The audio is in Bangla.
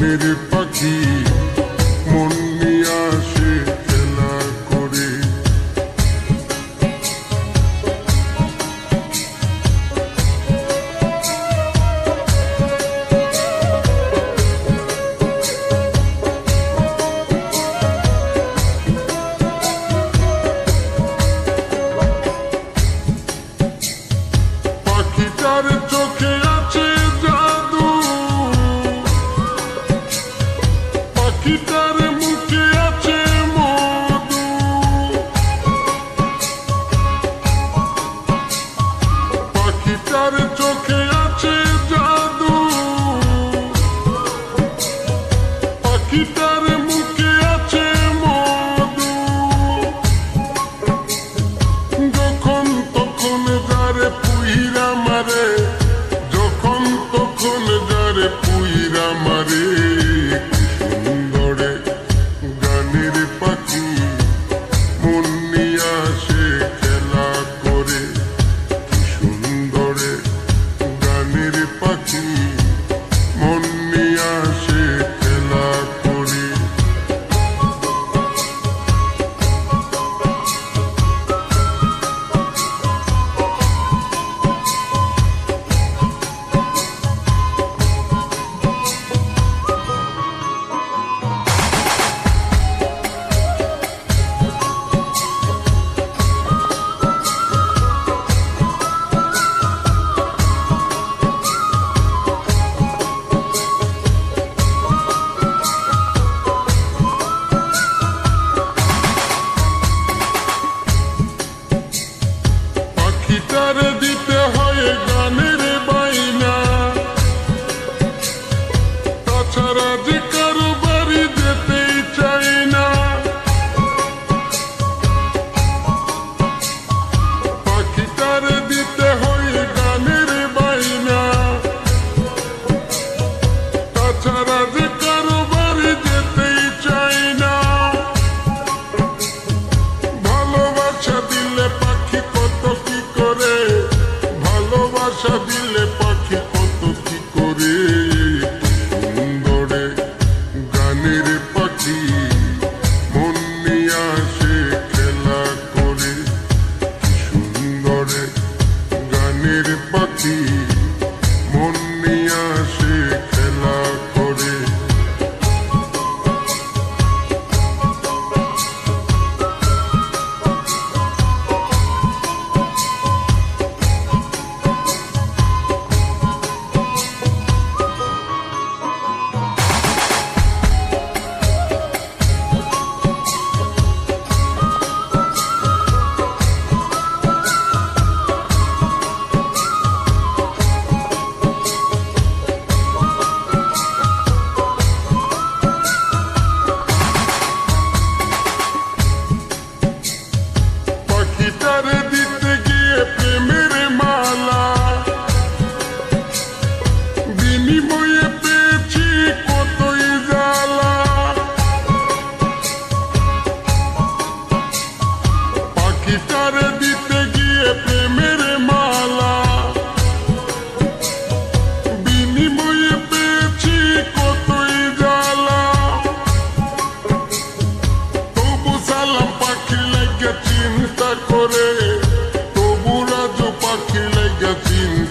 গানের পাখি মন নিয়ে আসে খেলা করে। পাখিটার চোখে আছে জাদু, পাখিটার মুখে আছে মধু, পাখিটার চোখে আছে জাদু, পাখিটার মুখে আছে মধু। যখন তখন যারে পুইরা মারে, যখন তখন যারে পুইরা মারে, কি সুন্দরে গানের পাখি মন নিয়ে আসে খেলা করে। কি সুন্দরে গানের পাখি মন নিয়ে আসে খেলা করে। পাখিটার দিতে হয় গানের বাইনা, তাছাড়া যে কারো বাড়ি যেতেই চাই না। পাখিটার দিতে হয় গানের বাইনা, তাছাড়া যে কারো বাড়ি যেতেই চাই না। ভালোবাসা দিলে পাখি কত কি করে, ভালোবাসা দিলে পাখি কত কি করে। সুন্দরে গানের পাখি মন নিয়ে আসে খেলা করে। সুন্দরে গানের পাখি মন নিয়ে আসে খেলা করে। পাখিটার দিতে গিয়ে প্রেমের মালা, বিনিময়ে পেয়েছি কতই জ্বালা। পাখিটার দিতে গিয়ে প্রেমের মালা, বিনিময়ে পেয়েছি কতই জ্বালা। তবু সালাম পাখি লাগে চিন্তা করে, তবু রাজু পাখি লাগে চিন্তা